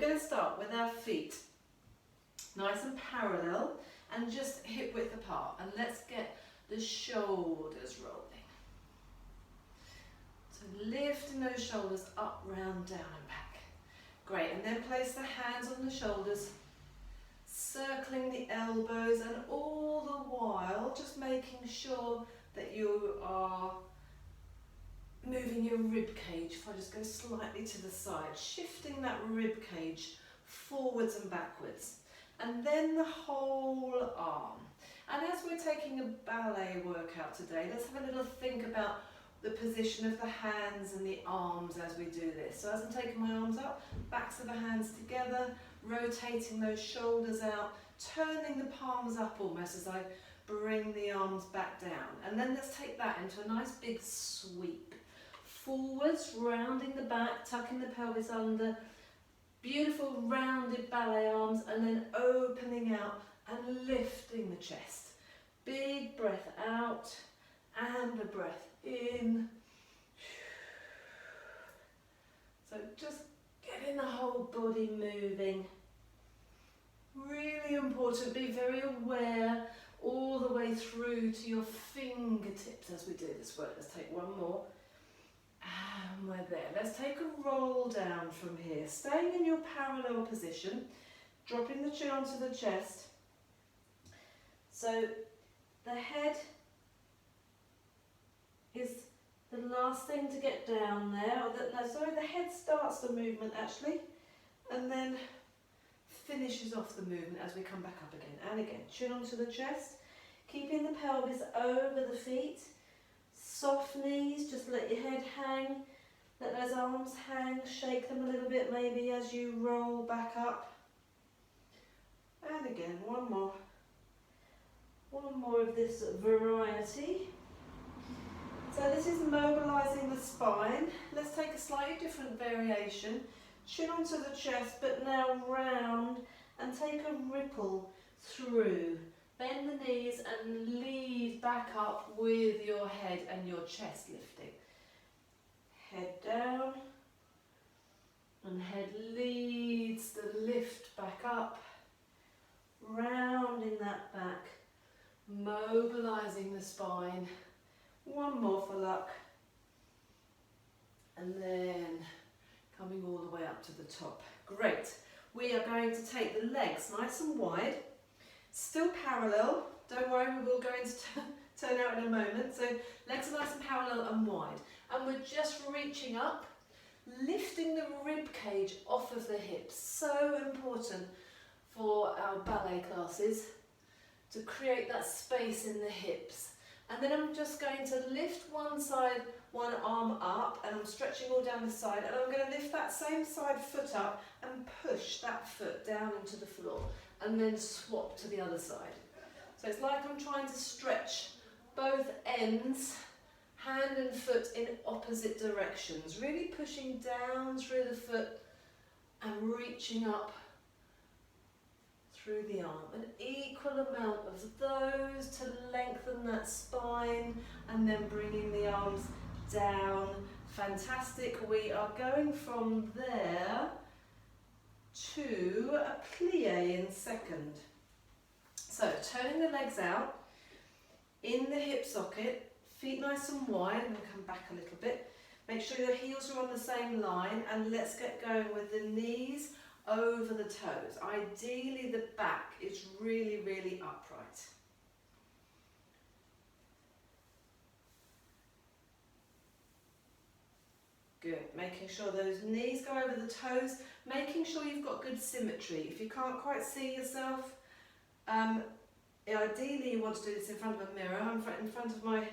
going to start with our feet nice and parallel and just hip width apart. And let's get the shoulders rolling. So lifting those shoulders up, round, down and back. Great, and then place the hands on the shoulders, circling the elbows, and all the while just making sure that you are moving your rib cage. If I just go slightly to the side, shifting that rib cage forwards and backwards. And then the whole arm. And as we're taking a ballet workout today, let's have a little think about the position of the hands and the arms as we do this. So as I'm taking my arms up, backs of the hands together, rotating those shoulders out, turning the palms up almost as I bring the arms back down. And then let's take that into a nice big sweep. Forwards, rounding the back, tucking the pelvis under, beautiful rounded ballet arms, and then opening out and lifting the chest. Big breath out and a breath in. So just getting the whole body moving. Really important, be very aware all the way through to your fingertips as we do this work. Let's take one more. And we're there. Let's take a roll down from here, staying in your parallel position, dropping the chin onto the chest. So the head is the last thing to get down there. The head starts the movement actually, and then finishes off the movement as we come back up again. And again, chin onto the chest, keeping the pelvis over the feet. Soft knees, just let your head hang, let those arms hang, shake them a little bit maybe as you roll back up. And again, one more of this variety. So this is mobilising the spine. Let's take a slightly different variation. Chin onto the chest, but now round and take a ripple through. Bend the knees and lead back up with your head and your chest lifting. Head down and head leads the lift back up, rounding that back, mobilising the spine. One more for luck. And then coming all the way up to the top. Great. We are going to take the legs nice and wide. Still parallel, don't worry, we will go into turn out in a moment. So legs are nice and parallel and wide. And we're just reaching up, lifting the rib cage off of the hips. So important for our ballet classes to create that space in the hips. And then I'm just going to lift one side, one arm up, and I'm stretching all down the side, and I'm going to lift that same side foot up and push that foot down into the floor. And then swap to the other side. So it's like I'm trying to stretch both ends, hand and foot in opposite directions, really pushing down through the foot and reaching up through the arm. An equal amount of those to lengthen that spine, and then bringing the arms down. Fantastic. We are going from there to a plie in second. So turning the legs out in the hip socket, feet nice and wide, and come back a little bit. Make sure your heels are on the same line, and let's get going with the knees over the toes. Ideally the back is really, really upright. Good, making sure those knees go over the toes, making sure you've got good symmetry. If you can't quite see yourself, ideally you want to do this in front of a mirror. I'm in front of my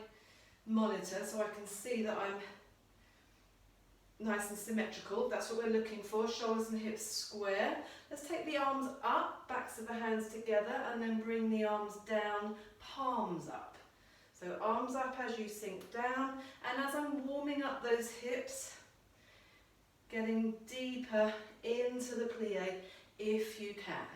monitor so I can see that I'm nice and symmetrical. That's what we're looking for, shoulders and hips square. Let's take the arms up, backs of the hands together, and then bring the arms down, palms up. So arms up as you sink down, and as I'm warming up those hips, getting deeper into the plie if you can.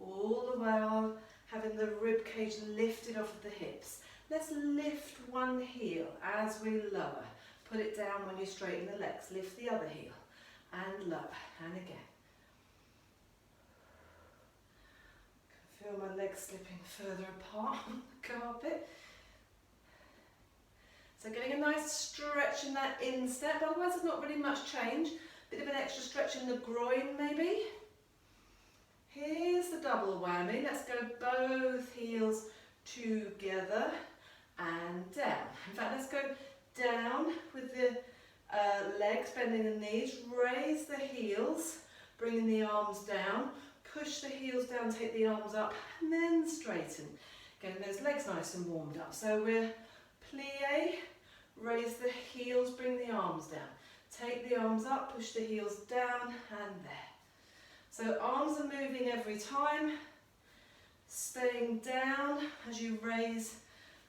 All the while having the rib cage lifted off of the hips. Let's lift one heel as we lower. Put it down when you straighten the legs. Lift the other heel. and lower, and again. I can feel my legs slipping further apart on the carpet. So getting a nice stretch in that instep, otherwise there's not really much change. Bit of an extra stretch in the groin maybe. Here's the double whammy. Let's go both heels together and down. In fact, let's go down with the legs, bending the knees, raise the heels, bringing the arms down, push the heels down, take the arms up, and then straighten. Getting those legs nice and warmed up. So we're plie, raise the heels, bring the arms down. Take the arms up, push the heels down, and there. So arms are moving every time, staying down as you raise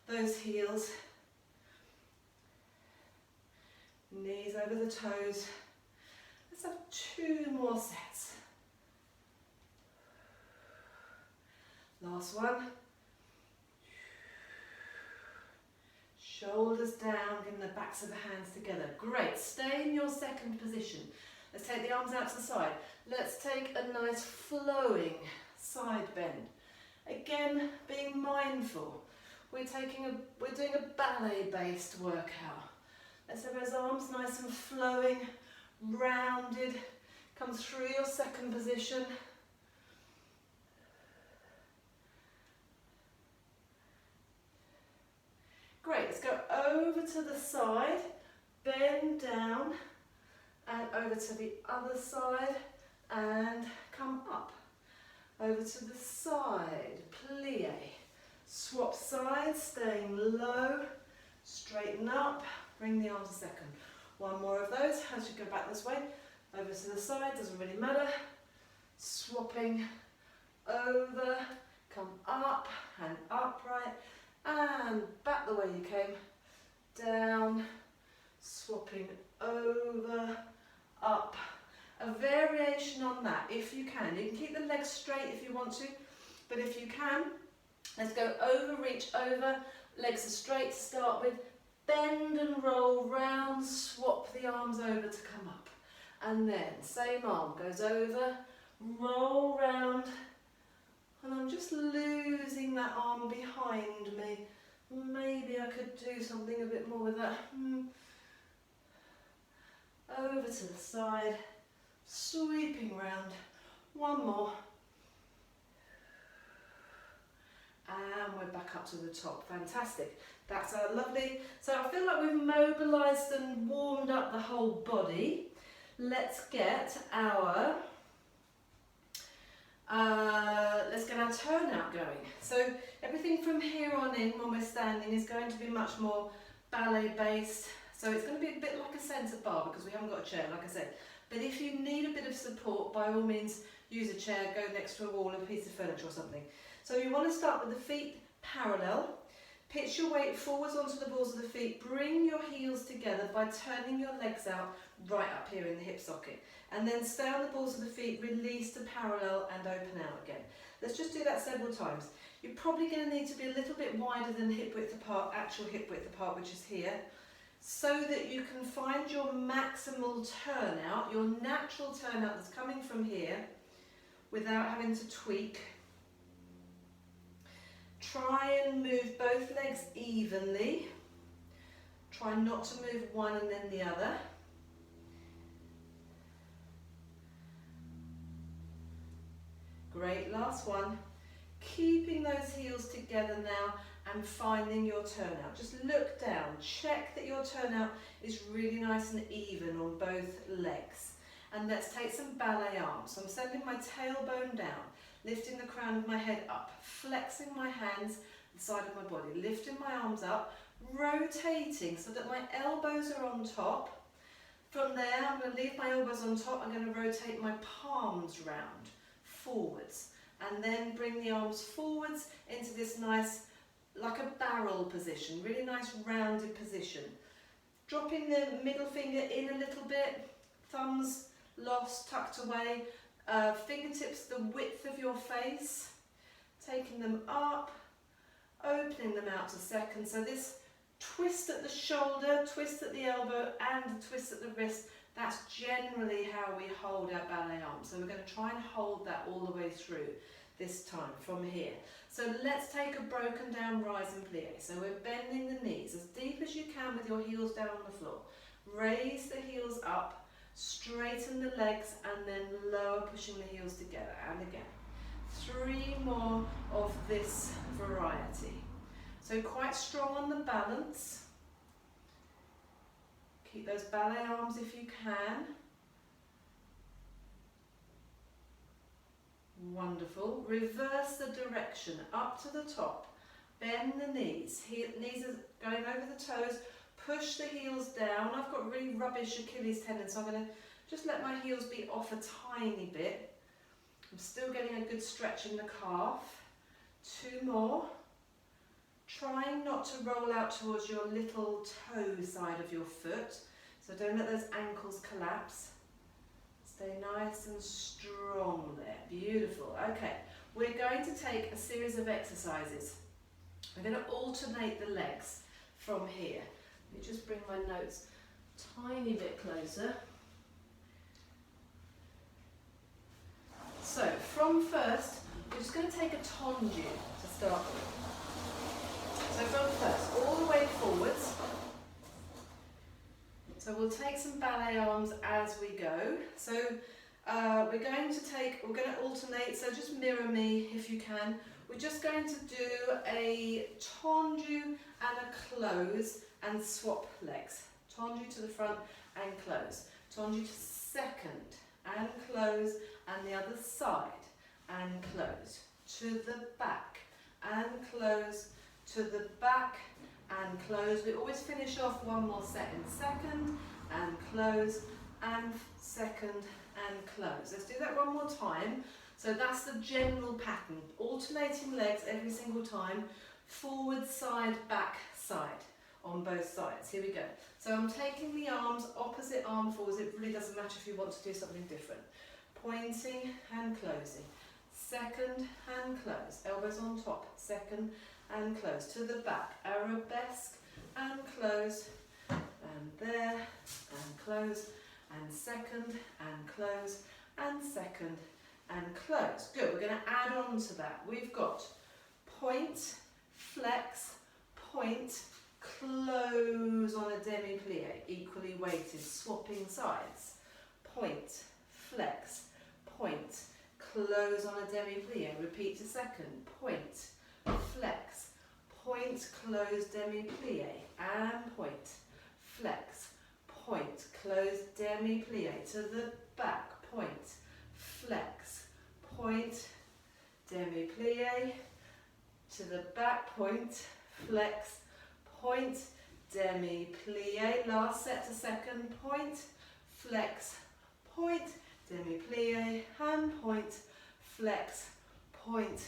those heels. Knees over the toes. Let's have 2 more sets. Last one. Shoulders down, getting the backs of the hands together. Great, stay in your second position. Let's take the arms out to the side. Let's take a nice flowing side bend. Again, being mindful. We're doing a ballet-based workout. Let's have those arms nice and flowing, rounded. Come through your second position. Great, let's go over to the side, bend down, and over to the other side, and come up. Over to the side, plie. Swap sides, staying low, straighten up, bring the arms a second. One more of those as you go back this way. Over to the side, doesn't really matter. Swapping over, come up and upright, and back the way you came. Down, swapping over, up. A variation on that if you can. You can keep the legs straight if you want to, but if you can, let's go over, reach over, legs are straight to start with, bend and roll round, swap the arms over to come up. And then, same arm goes over, roll round, and I'm just losing that arm behind me. Maybe I could do something a bit more with that. Over to the side, sweeping round. One more. And we're back up to the top. Fantastic. That's our lovely. So I feel like we've mobilised and warmed up the whole body. Let's get our turnout going. So everything from here on in when we're standing is going to be much more ballet based. So it's going to be a bit like a Centre Barre because we haven't got a chair, like I said. But if you need a bit of support, by all means use a chair, go next to a wall, a piece of furniture or something. So you want to start with the feet parallel. Pitch your weight forwards onto the balls of the feet. Bring your heels together by turning your legs out right up here in the hip socket. And then stay on the balls of the feet, release to parallel and open out again. Let's just do that several times. You're probably going to need to be a little bit wider than hip width apart, actual hip width apart, which is here, so that you can find your maximal turnout, your natural turnout that's coming from here without having to tweak. Try and move both legs evenly. Try not to move one and then the other. Great, last one. Keeping those heels together now and finding your turnout. Just look down, check that your turnout is really nice and even on both legs. And let's take some ballet arms. So I'm sending my tailbone down, lifting the crown of my head up, flexing my hands the side of my body, lifting my arms up, rotating so that my elbows are on top. From there, I'm going to leave my elbows on top. I'm going to rotate my palms round, forwards, and then bring the arms forwards into this nice, like a barrel position, really nice rounded position. Dropping the middle finger in a little bit, thumbs lost, tucked away, fingertips the width of your face, taking them up, opening them out to second. So this twist at the shoulder, twist at the elbow and a twist at the wrist, That's generally how we hold our ballet arm. So we're going to try and hold that all the way through this time from here. So let's take a broken down rise and plie. So we're bending the knees as deep as you can with your heels down on the floor. Raise the heels up, straighten the legs, and then lower, pushing the heels together. And again. 3 more of this variety. So quite strong on the balance. Keep those ballet arms if you can. Wonderful. Reverse the direction up to the top. Bend the knees. Knees are going over the toes. Push the heels down. I've got really rubbish Achilles tendon, so I'm going to just let my heels be off a tiny bit. I'm still getting a good stretch in the calf. 2 more. Trying not to roll out towards your little toe side of your foot. So don't let those ankles collapse. Stay nice and strong there. Beautiful. Okay, we're going to take a series of exercises. We're going to alternate the legs from here. Let me just bring my notes a tiny bit closer. So from first, we're just going to take a tendu to start with. So from first, all the way forwards. So we'll take some ballet arms as we go. So we're going to alternate, so just mirror me if you can. We're just going to do a tendu and a close and swap legs. Tendu to the front and close. Tendu to second and close, and the other side and close. To the back and close, to the back and close. We always finish off one more set in second and close and second and close. Let's do that one more time. So that's the general pattern. Alternating legs every single time. Forward, side, back, side on both sides. Here we go. So I'm taking the arms, opposite arm forwards. It really doesn't matter if you want to do something different. Pointing and closing. Second and close. Elbows on top. Second and close. To the back. Arabesque and close. And there and close. And second and close. And second and close. Good. We're going to add on to that. We've got point, flex, point, close on a demi-plie, equally weighted, swapping sides. Point, flex, point, close on a demi-plie, repeat to second, point, flex, point, close, demi-plie, and point, flex, point, close, demi-plie, to the back, point, flex, point, demi-plie, to the back, point, flex, point, demi-plie, last set to second, point, flex, point, demi-plie, and point, flex, point,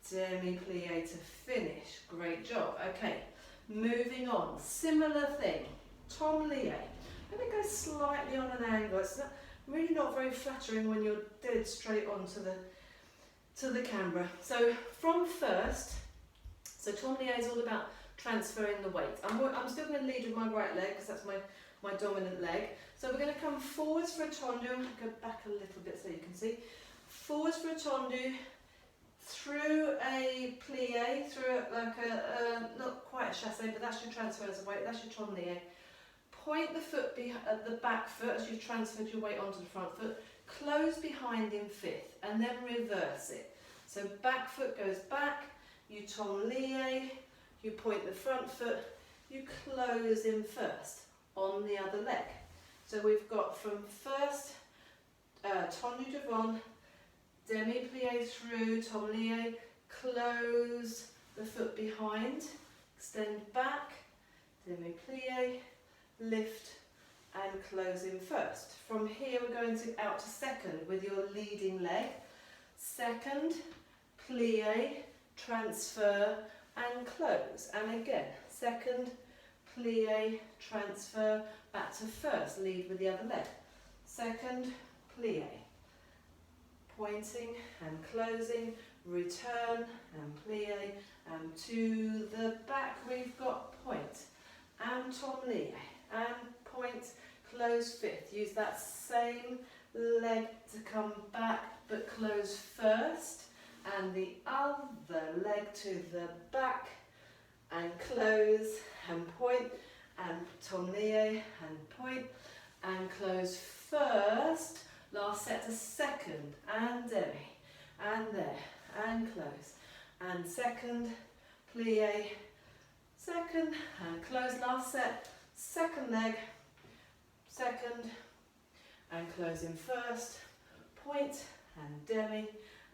demi-plie to finish. Great job. Okay, moving on. Similar thing, Temps Lie. Let me go slightly on an angle. It's really not very flattering when you're dead straight onto the camera. So from first, so Temps Lie is all about transferring the weight. I'm still going to lead with my right leg because that's my dominant leg. So we're going to come forwards for a tendu. Go back a little bit so you can see. Forwards for a tendu, through a plie, through like not quite a chasse, but that's your transfers of weight. That's your Temps Lie. Point the foot at the back foot as you've transferred your weight onto the front foot. Close behind in fifth, and then reverse it. So back foot goes back. You Temps Lie. You point the front foot, you close in first on the other leg. So we've got from first, tendu devant, demi-plie through, Temps Lie, close the foot behind, extend back, demi-plie, lift and close in first. From here we're going to out to second with your leading leg. Second, plie, transfer, and close, and again, second, plie, transfer, back to first, lead with the other leg. Second, plie, pointing and closing, return and plie, and to the back we've got point, and Temps Lie, and point, close fifth. Use that same leg to come back, but close first, and the other leg to the back, and close, and point, and Temps Lie, and point, and close first. Last set to second, and demi, and there, and close, and second, plie, second, and close. Last set, second leg, second, and close in first, point, and demi,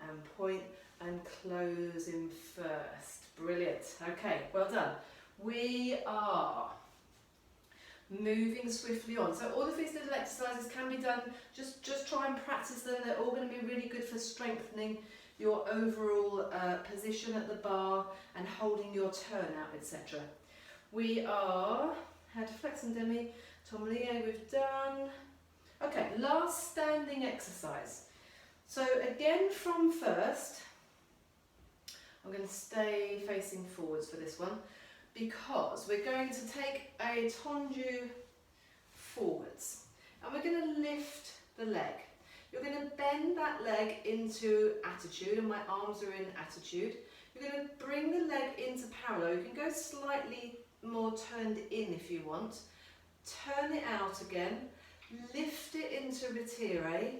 and point, and close in first. Brilliant. Okay, well done. We are moving swiftly on. So all of these little exercises can be done, just try and practice them. They're all going to be really good for strengthening your overall position at the bar and holding your turnout, etc. We are, how to flex and demi, Temps Lie we've done. Okay, last standing exercise. So again from first, I'm going to stay facing forwards for this one, because we're going to take a tendu forwards and we're going to lift the leg. You're going to bend that leg into attitude, and my arms are in attitude. You're going to bring the leg into parallel. You can go slightly more turned in if you want. Turn it out again, lift it into retire,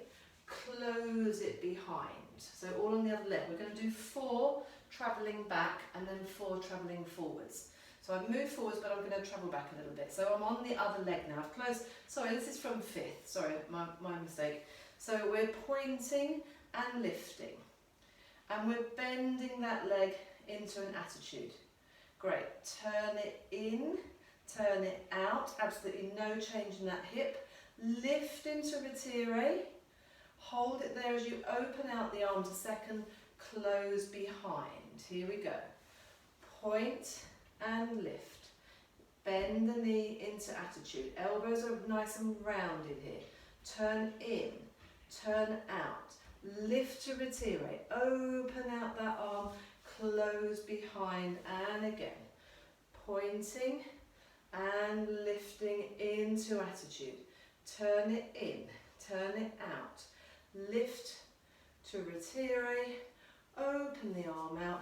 close it behind. So all on the other leg. We're going to do 4 travelling back and then 4 travelling forwards. So I've moved forwards, but I'm going to travel back a little bit. So I'm on the other leg now. I've closed, sorry, this is from 5th. Sorry, my mistake. So we're pointing and lifting. And we're bending that leg into an attitude. Great. Turn it in, turn it out. Absolutely no change in that hip. Lift into retire. Hold it there as you open out the arm to second. Close behind. Here we go. Point and lift. Bend the knee into attitude. Elbows are nice and rounded here. Turn in, turn out. Lift to retire. Open out that arm. Close behind, and again. Pointing and lifting into attitude. Turn it in, turn it out. Lift to retire. Open the arm out.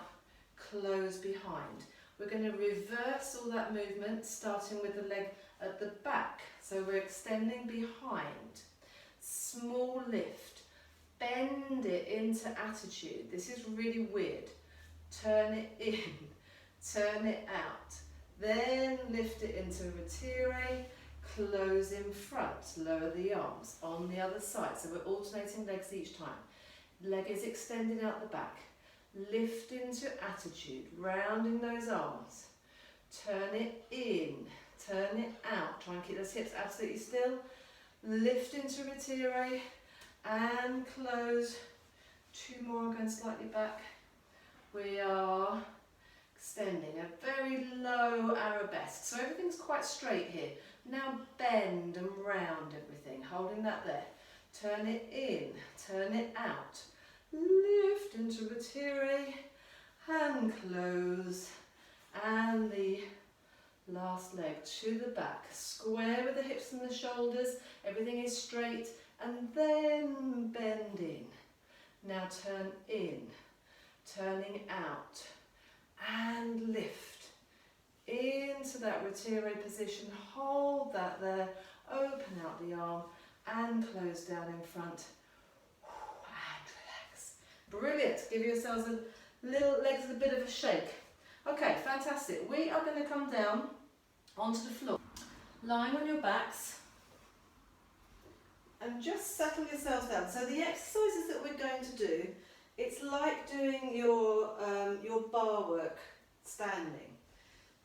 Close behind. We're going to reverse all that movement, starting with the leg at the back. So we're extending behind. Small lift. Bend it into attitude. This is really weird. Turn it in. Turn it out. Then lift it into retire. Close in front. Lower the arms. On the other side. So we're alternating legs each time. Leg is extended out the back. Lift into attitude, rounding those arms. Turn it in, turn it out. Try and keep those hips absolutely still. Lift into retire and close. 2 more, going slightly back. We are extending a very low arabesque. So everything's quite straight here. Now bend and round everything, holding that there. Turn it in, turn it out. Lift into retire and close, and the last leg to the back. Square with the hips and the shoulders, everything is straight, and then bend in. Now turn in, turning out, and lift into that retire position. Hold that there, open out the arm and close down in front. Brilliant. Give yourselves a little legs a bit of a shake. Okay, fantastic. We are going to come down onto the floor, lying on your backs, and just settle yourselves down. So the exercises that we're going to do, it's like doing your bar work standing.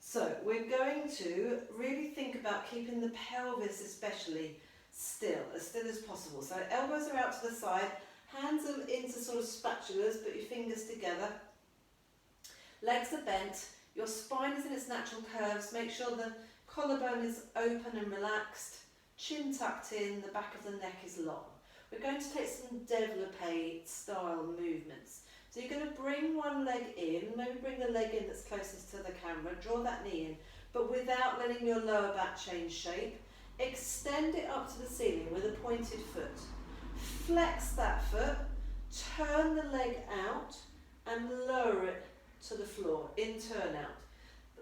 So we're going to really think about keeping the pelvis especially still as possible. So elbows are out to the side. Hands are into sort of spatulas, but your fingers together. Legs are bent. Your spine is in its natural curves. Make sure the collarbone is open and relaxed. Chin tucked in, the back of the neck is long. We're going to take some Developpe style movements. So you're going to bring one leg in, maybe bring the leg in that's closest to the camera, draw that knee in, but without letting your lower back change shape. Extend it up to the ceiling with a pointed foot. Flex that foot, turn the leg out and lower it to the floor, in, turn out.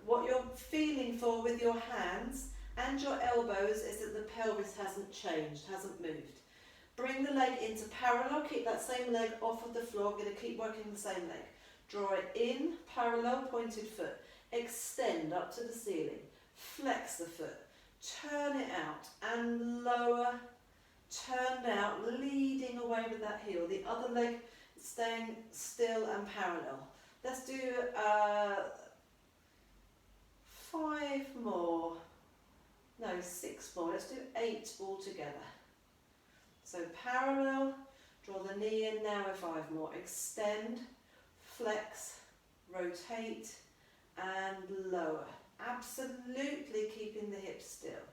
What you're feeling for with your hands and your elbows is that the pelvis hasn't changed, hasn't moved. Bring the leg into parallel, keep that same leg off of the floor, going to keep working the same leg. Draw it in, parallel, pointed foot. Extend up to the ceiling. Flex the foot. Turn it out and lower, turn out, leading away with that heel. The other leg staying still and parallel. Let's do 5 more. No, 6 more. Let's do 8 altogether. So parallel, draw the knee in now with 5 more. Extend, flex, rotate and lower. Absolutely keeping the hips still.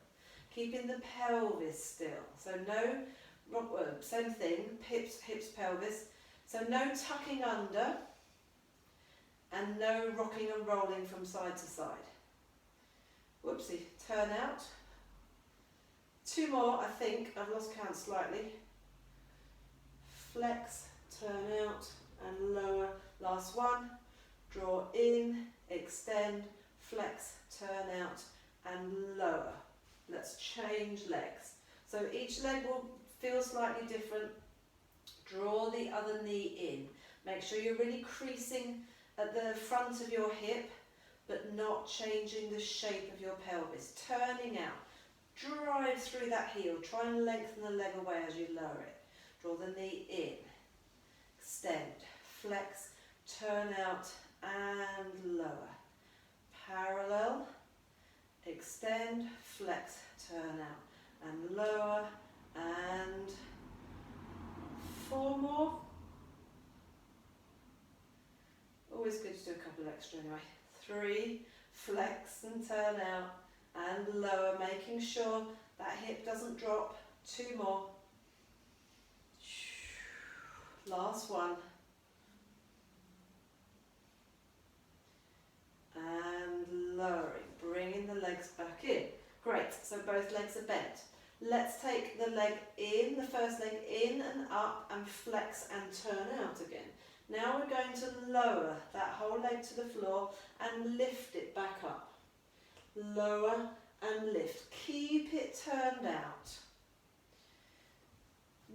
Keeping the pelvis still. So no, same thing, hips, pelvis. So no tucking under and no rocking and rolling from side to side. Whoopsie, turn out. 2 more, I think. I've lost count slightly. Flex, turn out and lower. Last one. Draw in, extend, flex, turn out and lower. Let's change legs. So each leg will feel slightly different. Draw the other knee in. Make sure you're really creasing at the front of your hip, but not changing the shape of your pelvis. Turning out. Drive through that heel. Try and lengthen the leg away as you lower it. Draw the knee in. Extend. Flex. Turn out and lower. Parallel. Extend. Flex. Turn out and lower. And 4 more. Always good to do a couple of extra anyway. 3. Flex and turn out and lower, making sure that hip doesn't drop. 2 more. Last one. And lowering, bringing the legs back in. Great, so both legs are bent. Let's take the leg in, the first leg in and up and flex and turn out again. Now we're going to lower that whole leg to the floor and lift it back up. Lower and lift. Keep it turned out.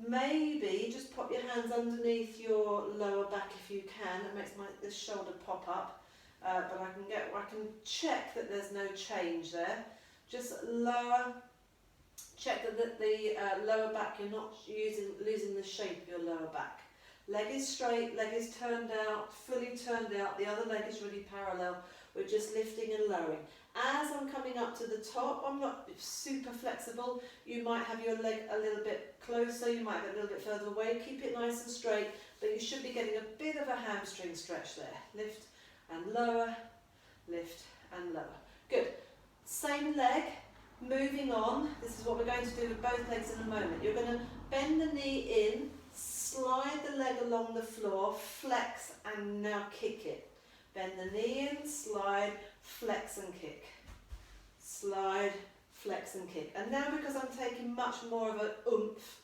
Maybe just pop your hands underneath your lower back if you can. It makes this shoulder pop up. But I can check that there's no change there. Just lower, check that the lower back, you're not losing the shape of your lower back. Leg is straight, leg is turned out, fully turned out, the other leg is really parallel. We're just lifting and lowering. As I'm coming up to the top, I'm not super flexible. You might have your leg a little bit closer, you might have it a little bit further away. Keep it nice and straight, but you should be getting a bit of a hamstring stretch there. Lift and lower, lift and lower. Good. Same leg, moving on. This is what we're going to do with both legs in a moment. You're going to bend the knee in, slide the leg along the floor, flex and now kick it. Bend the knee in, slide, flex and kick. Slide, flex and kick. And now because I'm taking much more of an oomph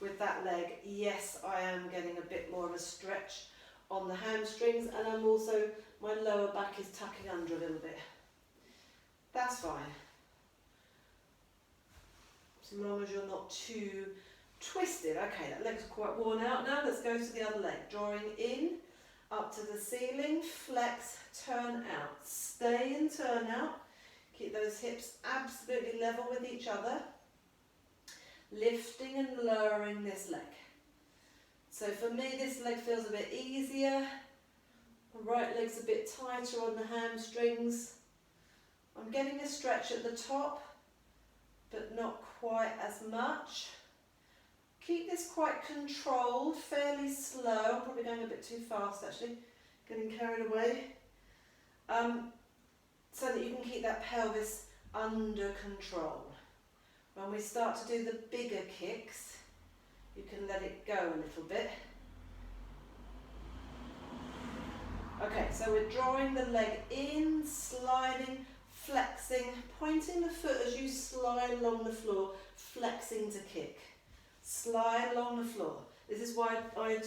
with that leg, yes, I am getting a bit more of a stretch on the hamstrings, and I'm also, my lower back is tucking under a little bit. That's fine. As long as you're not too twisted. Okay, that leg's quite worn out now. Let's go to the other leg. Drawing in, up to the ceiling, flex, turn out. Stay and turn out. Keep those hips absolutely level with each other. Lifting and lowering this leg. So for me, this leg feels a bit easier. The right leg's a bit tighter on the hamstrings. I'm getting a stretch at the top, but not quite as much. Keep this quite controlled, fairly slow. I'm probably going a bit too fast actually, getting carried away. So that you can keep that pelvis under control. When we start to do the bigger kicks, you can let it go a little bit. Okay, so we're drawing the leg in, sliding, flexing, pointing the foot as you slide along the floor, flexing to kick. Slide along the floor. This is why I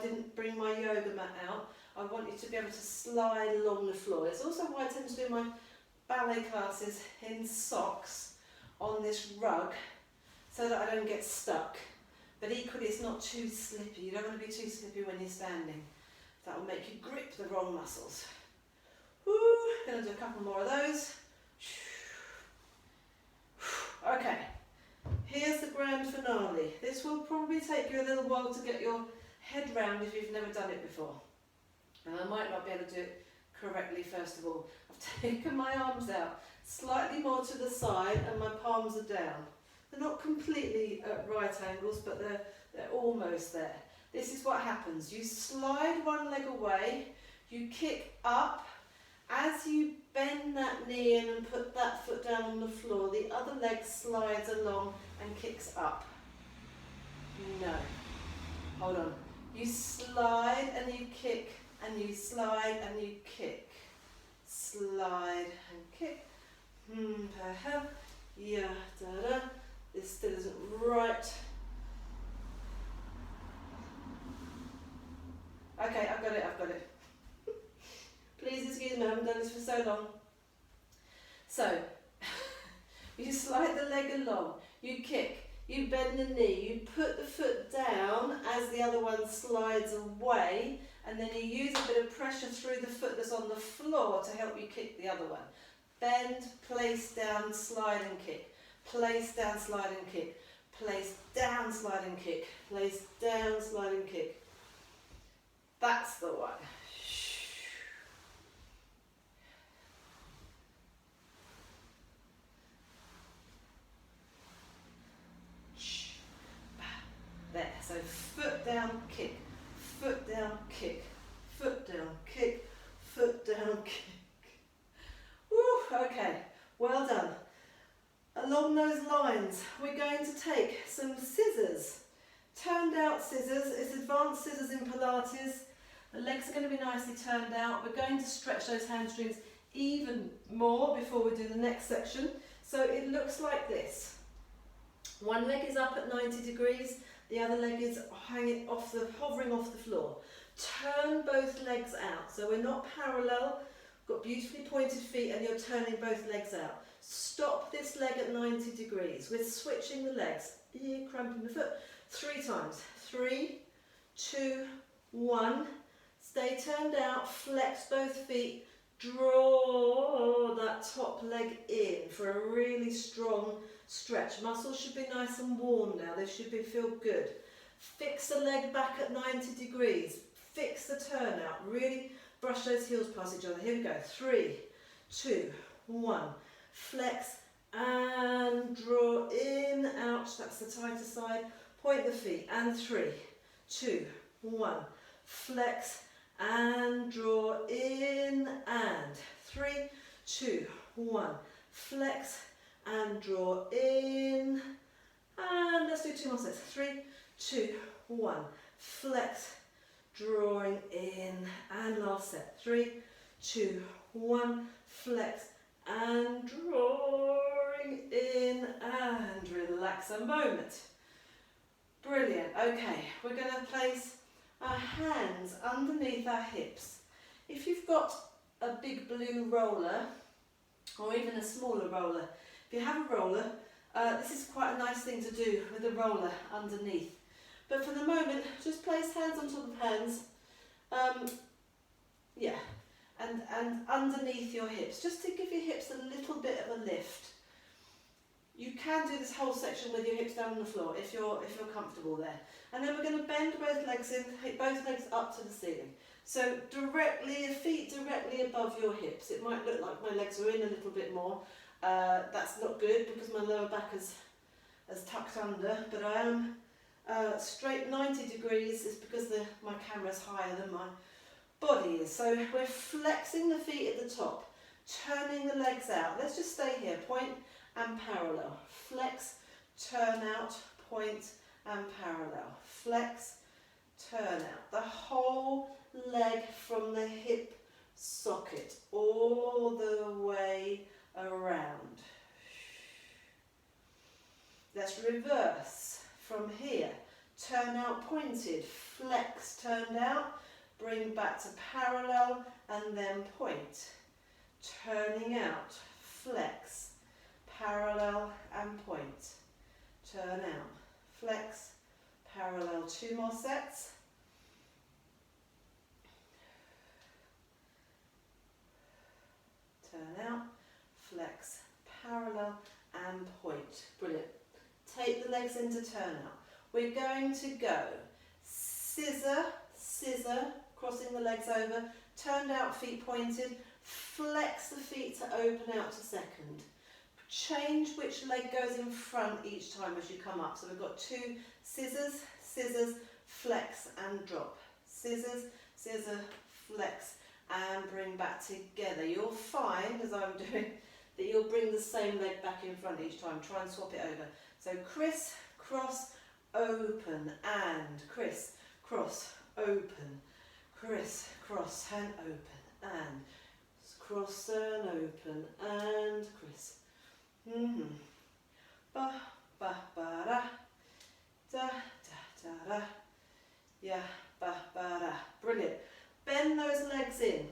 didn't bring my yoga mat out. I want you to be able to slide along the floor. It's also why I tend to do my ballet classes in socks on this rug so that I don't get stuck. But equally it's not too slippy. You don't want to be too slippy when you're standing. That will make you grip the wrong muscles. Woo! Going to do a couple more of those. Okay, here's the grand finale. This will probably take you a little while to get your head round if you've never done it before. And I might not be able to do it correctly first of all. I've taken my arms out slightly more to the side and my palms are down. They're not completely at right angles, but they're almost there. This is what happens. You slide one leg away, you kick up. As you bend that knee in and put that foot down on the floor, the other leg slides along and kicks up. No. Hold on. You slide and you kick, and you slide and you kick. Slide and kick. Yeah, da-da. This still isn't right. Okay, I've got it. Please excuse me, I haven't done this for so long. So, you slide the leg along, you kick, you bend the knee, you put the foot down as the other one slides away, and then you use a bit of pressure through the foot that's on the floor to help you kick the other one. Bend, place down, slide and kick. Place down, slide and kick. Place down, slide and kick. Place down, slide and kick. That's the one. There, so foot down, kick, foot down, kick, foot down, kick, foot down, kick. Woo, okay, well done. Along those lines, we're going to take some scissors, turned out scissors. It's advanced scissors in Pilates. The legs are going to be nicely turned out. We're going to stretch those hamstrings even more before we do the next section. So it looks like this. One leg is up at 90 degrees. The other leg is hovering off the floor. Turn both legs out. So we're not parallel, got beautifully pointed feet and you're turning both legs out. Stop this leg at 90 degrees. We're switching the legs. Here, cramping the foot. 3 times. 3, 2, 1. Stay turned out, flex both feet. Draw that top leg in for a really strong stretch. Muscles should be nice and warm now. They should feel good. Fix the leg back at 90 degrees. Fix the turn out. Really brush those heels past each other. Here we go. 3, 2, 1. Flex and draw in. Ouch, that's the tighter side. Point the feet. And 3, 2, 1. Flex and draw in. And 3, 2, 1. Flex and draw in, and let's do 2 more sets. 3, 2, 1. Flex, drawing in, and last set. 3, 2, 1. Flex and drawing in, and relax a moment. Brilliant. Okay, we're going to place our hands underneath our hips. If you've got a big blue roller, or even a smaller roller, if you have a roller, this is quite a nice thing to do with a roller underneath. But for the moment, just place hands on top of hands, yeah, and underneath your hips, just to give your hips a little bit of a lift. You can do this whole section with your hips down on the floor if you're comfortable there. And then we're going to bend both legs in, both legs up to the ceiling. So directly, feet directly above your hips. It might look like my legs are in a little bit more. That's not good because my lower back is tucked under, but I am straight 90 degrees. It's because my camera's higher than my body is. So we're flexing the feet at the top, turning the legs out. Let's just stay here, point and parallel. Flex, turn out, point and parallel. Flex, turn out. The whole leg from the hip socket all the way around. Let's reverse from here. Turn out pointed, flex, turned out, bring back to parallel and then point. Turning out, flex, parallel and point. Turn out, flex, parallel. 2 more sets. Turn out, flex, parallel and point. Brilliant. Take the legs into turn out. We're going to go scissor, scissor, crossing the legs over, turned out, feet pointed, flex the feet to open out to second. Change which leg goes in front each time as you come up. So we've got 2 scissors, scissors, flex and drop. Scissors, scissor, flex and bring back together. You'll find, as I'm doing, that you'll bring the same leg back in front each time. Try and swap it over. So criss, cross, open and criss, cross, open, criss, cross and open and cross and open and criss. Ba, ba, ba, da, da, da, da, ya, ba, ba, da. Brilliant. Bend those legs in.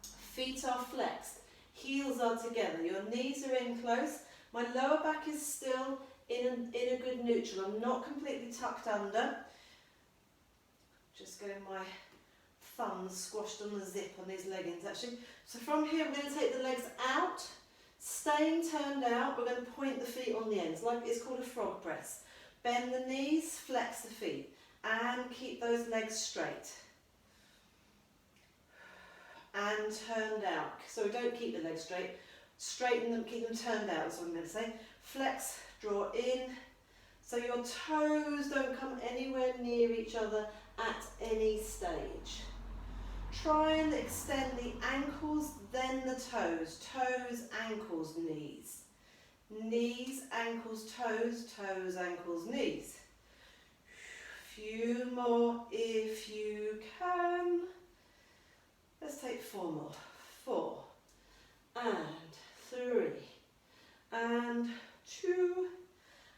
Feet are flexed. Heels are together. Your knees are in close. My lower back is still in a good neutral. I'm not completely tucked under. Just getting my thumbs squashed on the zip on these leggings actually. So from here we're going to take the legs out, staying turned out. We're going to point the feet on the ends, like it's called a frog press. Bend the knees, flex the feet, and keep those legs straight. And turned out. So we don't keep the legs straight. Straighten them, keep them turned out, is what I'm going to say. Flex, draw in, so your toes don't come anywhere near each other at any stage. Try and extend the ankles, then the toes. Toes, ankles, knees. Knees, ankles, toes, toes, ankles, knees. Few more if you can. Let's take 4 more. 4 and 3 and 2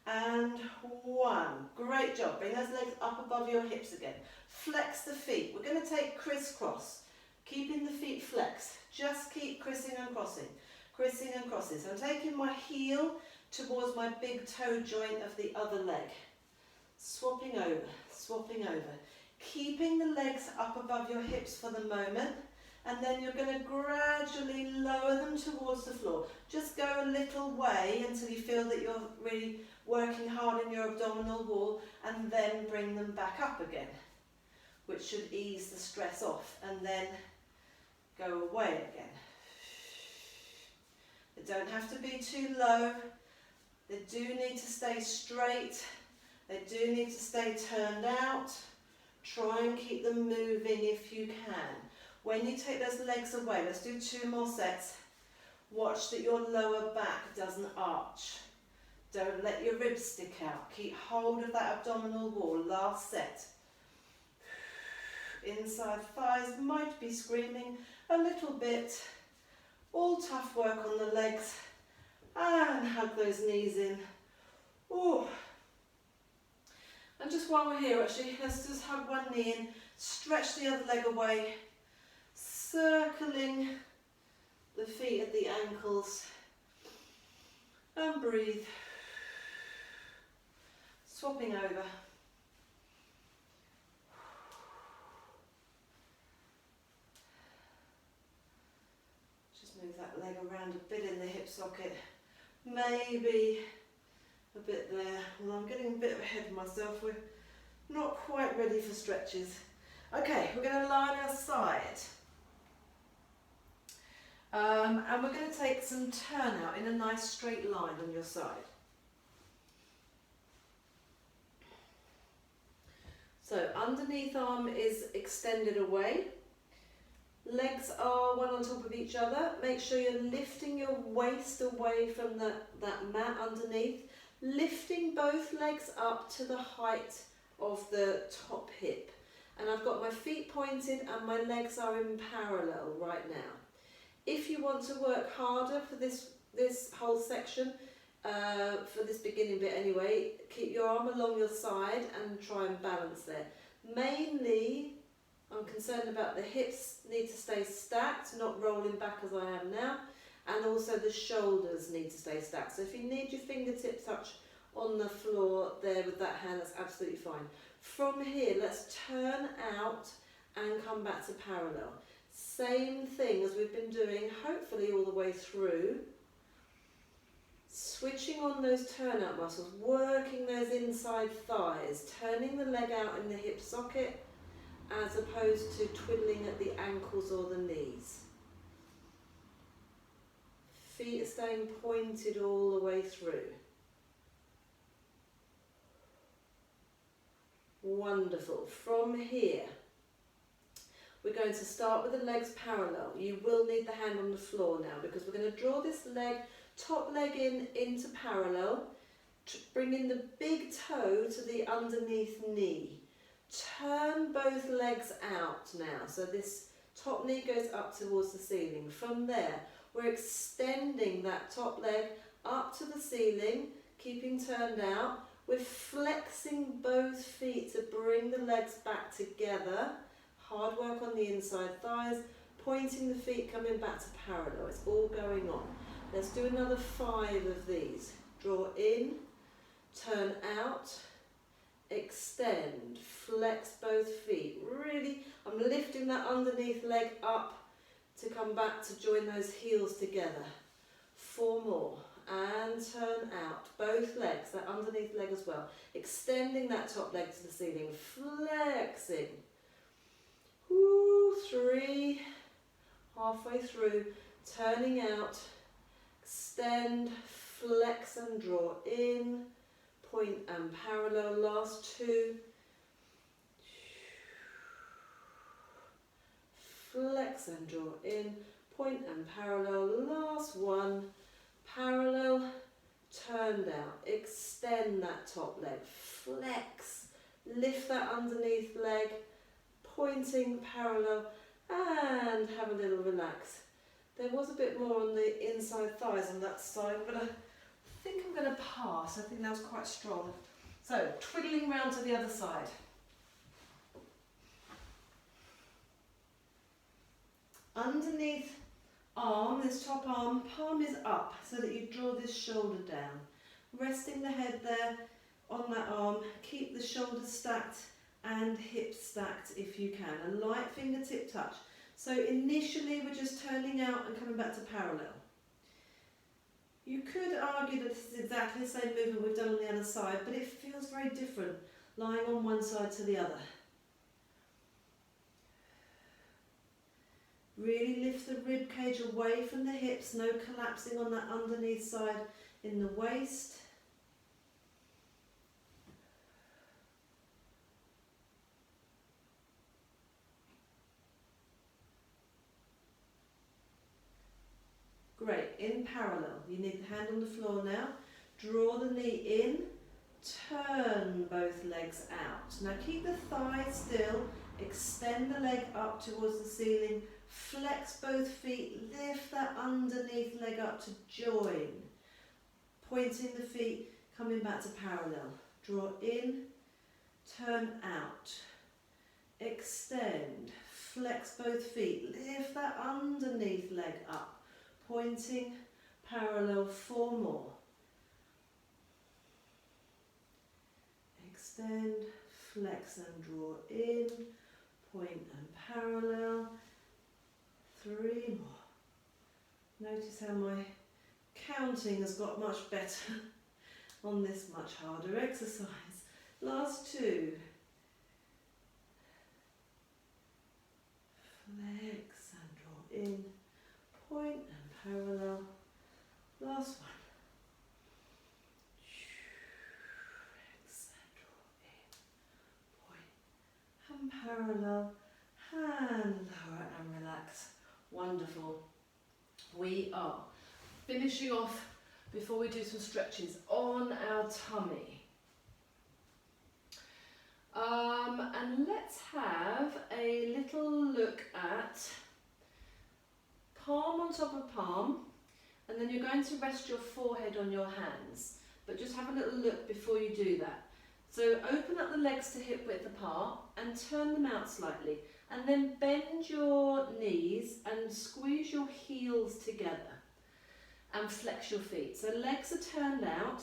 and 1. Great job. Bring those legs up above your hips again. Flex the feet. We're going to take criss-cross, keeping the feet flexed. Just keep crissing and crossing, crissing and crossing. So I'm taking my heel towards my big toe joint of the other leg. Swapping over, keeping the legs up above your hips for the moment. And then you're going to gradually lower them towards the floor. Just go a little way until you feel that you're really working hard in your abdominal wall, and then bring them back up again, which should ease the stress off, and then go away again. They don't have to be too low. They do need to stay straight. They do need to stay turned out. Try and keep them moving if you can. When you take those legs away, let's do 2 more sets. Watch that your lower back doesn't arch. Don't let your ribs stick out. Keep hold of that abdominal wall. Last set. Inside thighs might be screaming a little bit. All tough work on the legs. And hug those knees in. Ooh. And just while we're here, actually, let's just hug one knee in. Stretch the other leg away. Circling the feet at the ankles and breathe, swapping over, just move that leg around a bit in the hip socket, maybe a bit there. Well, I'm getting a bit ahead of myself, we're not quite ready for stretches. Okay, we're going to lie on our side. And we're going to take some turnout in a nice straight line on your side. So underneath arm is extended away. Legs are one on top of each other. Make sure you're lifting your waist away from that mat underneath. Lifting both legs up to the height of the top hip. And I've got my feet pointed and my legs are in parallel right now. If you want to work harder for this whole section, for this beginning bit anyway, keep your arm along your side and try and balance there. Mainly, I'm concerned about the hips need to stay stacked, not rolling back as I am now, and also the shoulders need to stay stacked. So if you need your fingertip touch on the floor there with that hand, that's absolutely fine. From here, let's turn out and come back to parallel. Same thing as we've been doing, hopefully all the way through. Switching on those turnout muscles, working those inside thighs, turning the leg out in the hip socket as opposed to twiddling at the ankles or the knees. Feet are staying pointed all the way through. Wonderful. From here, we're going to start with the legs parallel. You will need the hand on the floor now because we're going to draw this leg, top leg into parallel, bringing the big toe to the underneath knee. Turn both legs out now, so this top knee goes up towards the ceiling. From there, we're extending that top leg up to the ceiling, keeping turned out. We're flexing both feet to bring the legs back together. Hard work on the inside thighs, pointing the feet, coming back to parallel. It's all going on. Let's do another 5 of these. Draw in, turn out, extend, flex both feet. Really, I'm lifting that underneath leg up to come back to join those heels together. 4 more. And turn out. Both legs, that underneath leg as well. Extending that top leg to the ceiling. Flexing. Woo, 3. Halfway through. Turning out. Extend, flex and draw in. Point and parallel. Last 2. Flex and draw in. Point and parallel. Last 1. Parallel, turned out, extend that top leg, flex, lift that underneath leg, pointing parallel, and have a little relax. There was a bit more on the inside thighs on that side, but I think I'm going to pass. I think that was quite strong. So, twiddling round to the other side. Underneath arm, this top arm, palm is up so that you draw this shoulder down. Resting the head there on that arm, keep the shoulders stacked and hips stacked if you can. A light fingertip touch. So initially we're just turning out and coming back to parallel. You could argue that this is exactly the same movement we've done on the other side, but it feels very different lying on one side to the other. Really lift the rib cage away from the hips, no collapsing on that underneath side in the waist. Great, in parallel. You need the hand on the floor now. Draw the knee in, turn both legs out. Now keep the thighs still, extend the leg up towards the ceiling. Flex both feet, lift that underneath leg up to join. Pointing the feet, coming back to parallel. Draw in, turn out. Extend, flex both feet, lift that underneath leg up. Pointing, parallel, 4 more. Extend, flex and draw in. Point and parallel. 3 more. Notice how my counting has got much better on this much harder exercise. Last 2. Flex and draw in. Point and parallel. Last 1. Flex and draw in. Point and parallel. And lower and relax. Wonderful. We are finishing off, before we do some stretches, on our tummy. And let's have a little look at palm on top of palm, and then you're going to rest your forehead on your hands, but just have a little look before you do that. So open up the legs to hip width apart and turn them out slightly, and then bend your knees and squeeze your heels together and flex your feet. So legs are turned out,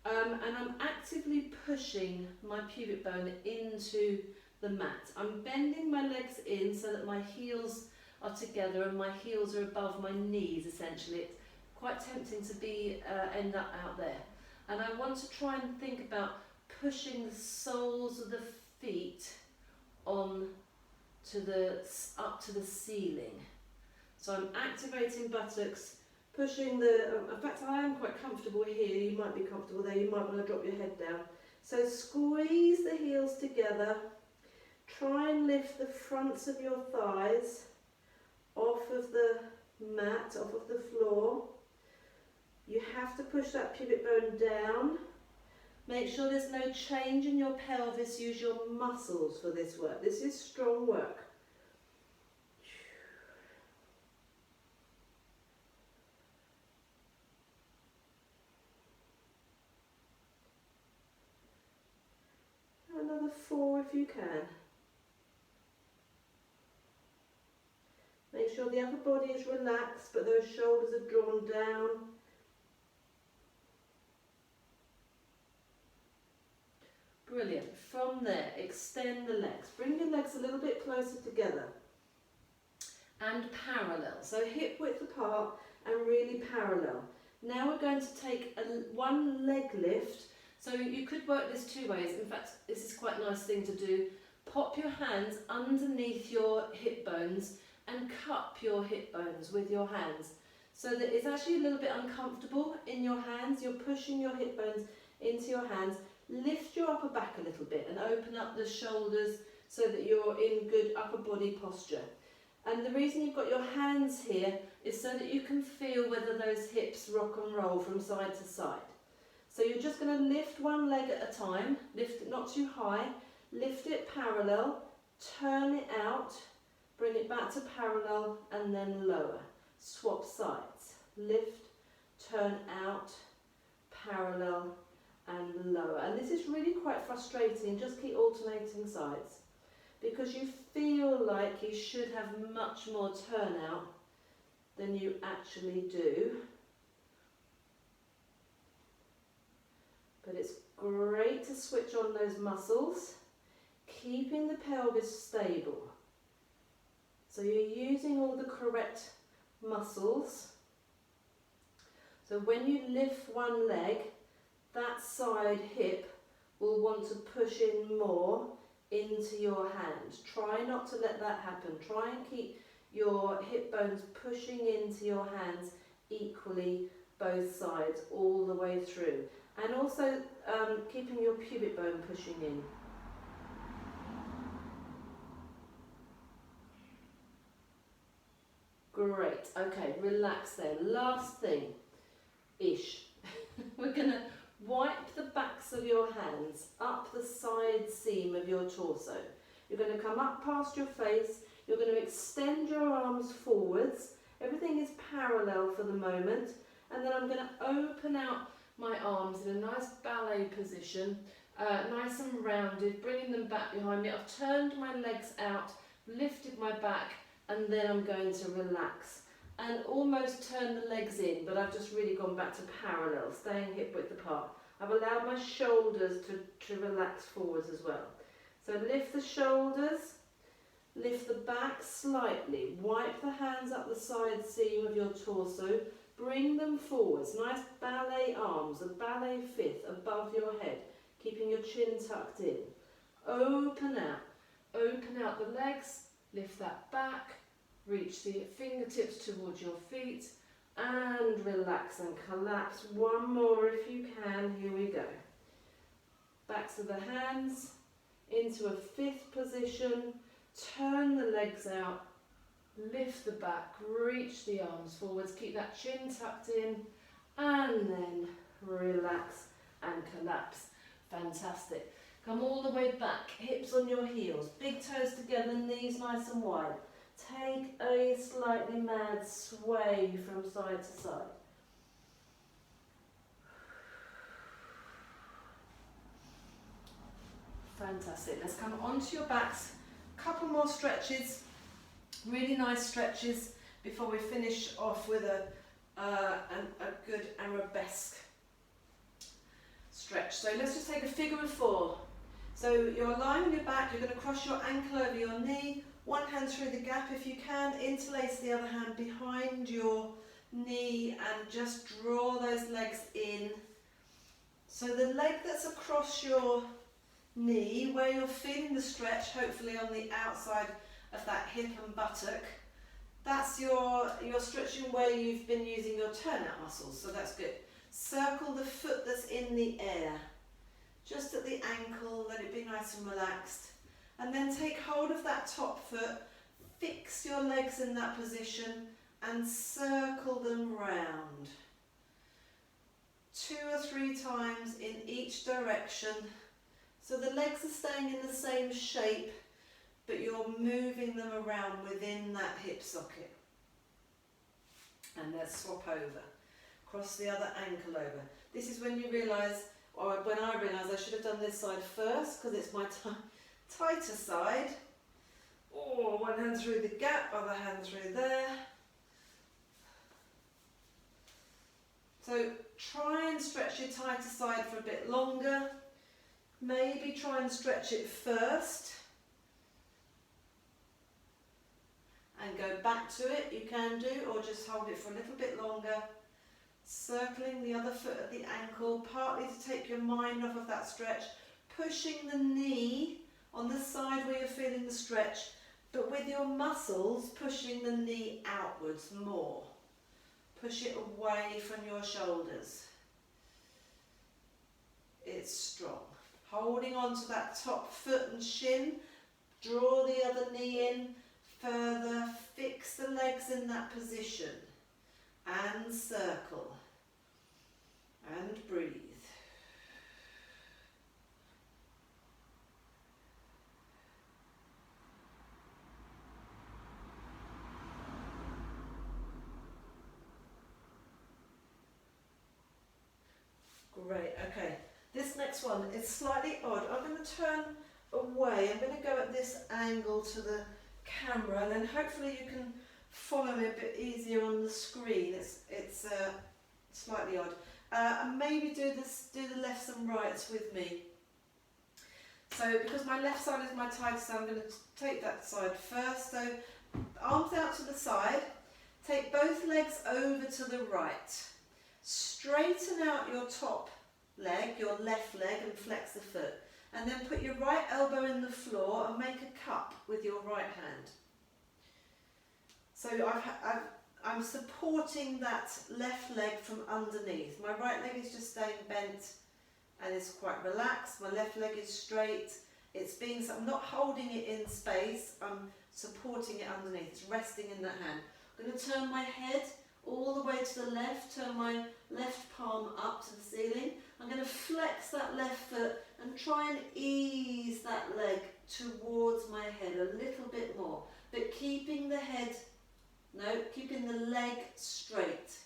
and I'm actively pushing my pubic bone into the mat. I'm bending my legs in so that my heels are together and my heels are above my knees essentially. It's quite tempting to be end up out there. And I want to try and think about pushing the soles of the feet on to up to the ceiling. So I'm activating buttocks, pushing the, in fact I am quite comfortable here, you might be comfortable there, you might want to drop your head down. So squeeze the heels together, try and lift the fronts of your thighs off of the mat, off of the floor. You have to push that pubic bone down. Make sure there's no change in your pelvis, use your muscles for this work. This is strong work. Another 4 if you can. Make sure the upper body is relaxed, but those shoulders are drawn down. Brilliant. From there, extend the legs. Bring your legs a little bit closer together and parallel. So hip width apart and really parallel. Now we're going to take one leg lift. So you could work this 2 ways. In fact, this is quite a nice thing to do. Pop your hands underneath your hip bones and cup your hip bones with your hands, so that it's actually a little bit uncomfortable in your hands. You're pushing your hip bones into your hands. Lift your upper back a little bit and open up the shoulders so that you're in good upper body posture. And the reason you've got your hands here is so that you can feel whether those hips rock and roll from side to side. So you're just going to lift one leg at a time, lift it not too high, lift it parallel, turn it out, bring it back to parallel and then lower. Swap sides, lift, turn out, parallel and lower. And this is really quite frustrating, just keep alternating sides because you feel like you should have much more turnout than you actually do. But it's great to switch on those muscles, keeping the pelvis stable. So you're using all the correct muscles. So when you lift one leg, that side hip will want to push in more into your hand. Try not to let that happen. Try and keep your hip bones pushing into your hands equally, both sides, all the way through. And also keeping your pubic bone pushing in. Great, okay, relax there. Last thing-ish. We're going to wipe the backs of your hands up the side seam of your torso. You're going to come up past your face. You're going to extend your arms forwards. Everything is parallel for the moment. And then I'm going to open out my arms in a nice ballet position, nice and rounded, bringing them back behind me. I've turned my legs out, lifted my back, and then I'm going to relax and almost turn the legs in, but I've just really gone back to parallel, staying hip width apart. I've allowed my shoulders to relax forwards as well. So lift the shoulders, lift the back slightly, wipe the hands up the side seam of your torso, bring them forwards, nice ballet arms, a ballet fifth above your head, keeping your chin tucked in. Open out the legs, lift that back, reach the fingertips towards your feet and relax and collapse. One more if you can, here we go. Backs of the hands into a fifth position, turn the legs out, lift the back, reach the arms forwards, keep that chin tucked in and then relax and collapse. Fantastic. Come all the way back, hips on your heels, big toes together, knees nice and wide. Take a slightly mad sway from side to side. Fantastic. Let's come onto your backs. Couple more stretches, really nice stretches before we finish off with a good arabesque stretch. So let's just take a figure of 4. So you're lying on your back, you're going to cross your ankle over your knee, one hand through the gap if you can, interlace the other hand behind your knee and just draw those legs in. So the leg that's across your knee, where you're feeling the stretch, hopefully on the outside of that hip and buttock, that's you're stretching where you've been using your turnout muscles, so that's good. Circle the foot that's in the air, just at the ankle, let it be nice and relaxed. And then take hold of that top foot, fix your legs in that position and circle them round. 2 or 3 times in each direction. So the legs are staying in the same shape, but you're moving them around within that hip socket. And let's swap over. Cross the other ankle over. This is when you realise, or when I realised I should have done this side first, because it's my tighter side. Oh, one hand through the gap, other hand through there. So try and stretch your tighter side for a bit longer. Maybe try and stretch it first and go back to it, you can do, or just hold it for a little bit longer. Circling the other foot at the ankle, partly to take your mind off of that stretch, pushing the knee on the side where you're feeling the stretch, but with your muscles pushing the knee outwards more. Push it away from your shoulders. It's strong. Holding on to that top foot and shin, draw the other knee in further, fix the legs in that position and circle and breathe. Great, okay. This next one is slightly odd. I'm going to turn away. I'm going to go at this angle to the camera, and then hopefully you can follow me a bit easier on the screen. It's slightly odd. And maybe do the lefts and rights with me. So because my left side is my tightest, I'm going to take that side first. So arms out to the side. Take both legs over to the right. Straighten out your top leg, your left leg, and flex the foot. And then put your right elbow in the floor and make a cup with your right hand. So I'm supporting that left leg from underneath. My right leg is just staying bent and is quite relaxed. My left leg is straight. I'm not holding it in space, I'm supporting it underneath. It's resting in that hand. I'm going to turn my head all the way to the left, turn my left palm up to the ceiling. I'm going to flex that left foot and try and ease that leg towards my head a little bit more, but keeping the leg straight.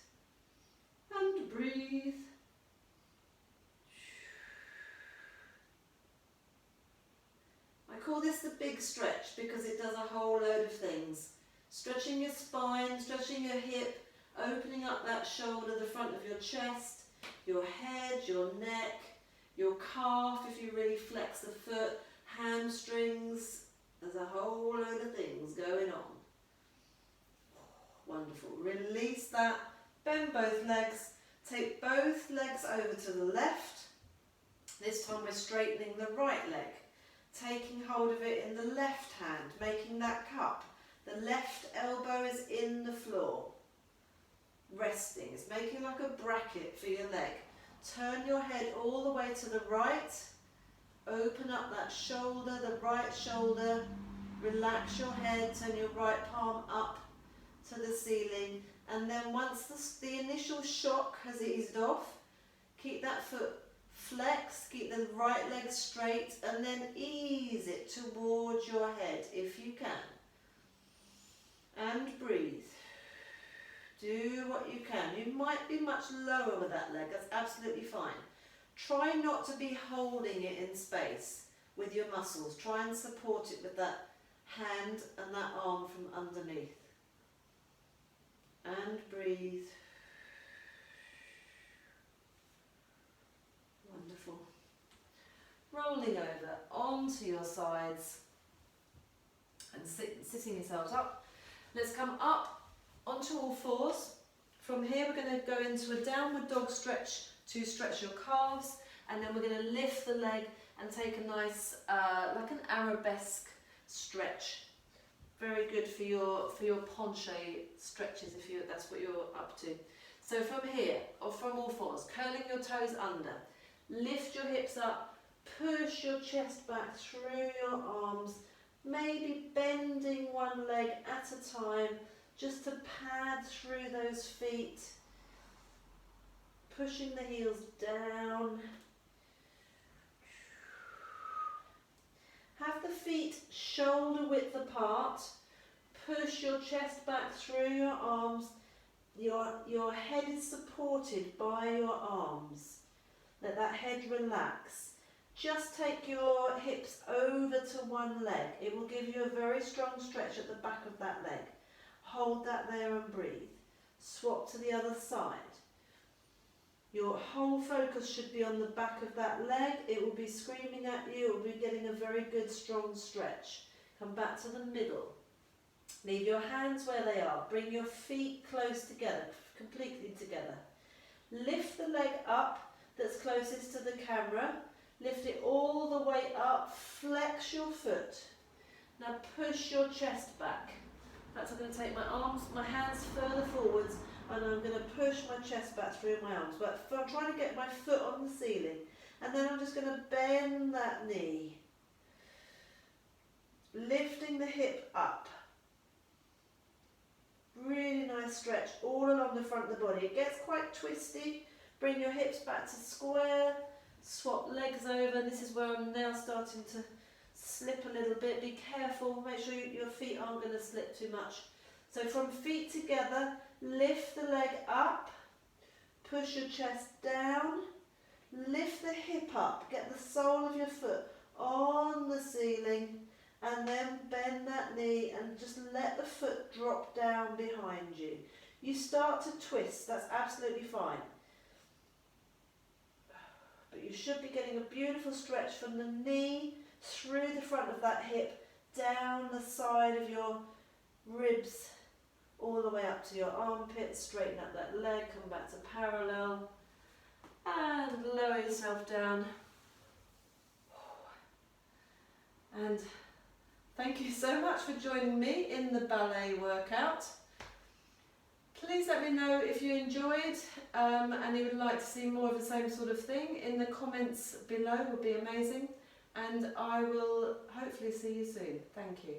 And breathe. I call this the big stretch because it does a whole load of things. Stretching your spine, stretching your hip, opening up that shoulder, the front of your chest, your head, your neck, your calf if you really flex the foot, hamstrings. There's a whole load of things going on. Wonderful. Release that. Bend both legs. Take both legs over to the left. This time we're straightening the right leg. Taking hold of it in the left hand, making that cup. The left elbow is in the floor. Resting. It's making like a bracket for your leg. Turn your head all the way to the right. Open up that shoulder, the right shoulder. Relax your head. Turn your right palm up to the ceiling. And then once the initial shock has eased off, keep that foot flexed, keep the right leg straight, and then ease it towards your head if you can. And breathe. Do what you can. You might be much lower with that leg, that's absolutely fine. Try not to be holding it in space with your muscles. Try and support it with that hand and that arm from underneath. And breathe. Wonderful. Rolling over onto your sides and sitting yourselves up. Let's come up onto all fours. From here we're going to go into a downward dog stretch to stretch your calves, and then we're going to lift the leg and take a nice like an arabesque stretch. Very good for your penché stretches if that's what you're up to. So from here, or from all fours, curling your toes under, lift your hips up, push your chest back through your arms, maybe bending one leg at a time just to pad through those feet, pushing the heels down. Have the feet shoulder width apart, push your chest back through your arms, your head is supported by your arms. Let that head relax. Just take your hips over to one leg. It will give you a very strong stretch at the back of that leg. Hold that there and breathe. Swap to the other side. Your whole focus should be on the back of that leg. It will be screaming at you. It will be getting a very good strong stretch. Come back to the middle. Leave your hands where they are. Bring your feet close together, completely together. Lift the leg up that's closest to the camera. Lift it all the way up. Flex your foot. Now push your chest back. That's I'm going to take my hands further forwards, and I'm going to push my chest back through my arms. But I'm trying to get my foot on the ceiling, and then I'm just going to bend that knee, lifting the hip up. Really nice stretch all along the front of the body. It gets quite twisty. Bring your hips back to square. Swap legs over. This is where I'm now starting to slip a little bit. Be careful, make sure your feet aren't going to slip too much. So from feet together, lift the leg up, push your chest down, lift the hip up, get the sole of your foot on the ceiling, and then bend that knee and just let the foot drop down behind you. You start to twist, that's absolutely fine. But you should be getting a beautiful stretch from the knee through the front of that hip, down the side of your ribs, all the way up to your armpits. Straighten up that leg, come back to parallel, and lower yourself down. And thank you so much for joining me in the ballet workout. Please let me know if you enjoyed and you would like to see more of the same sort of thing. In the comments below would be amazing. And I will hopefully see you soon. Thank you.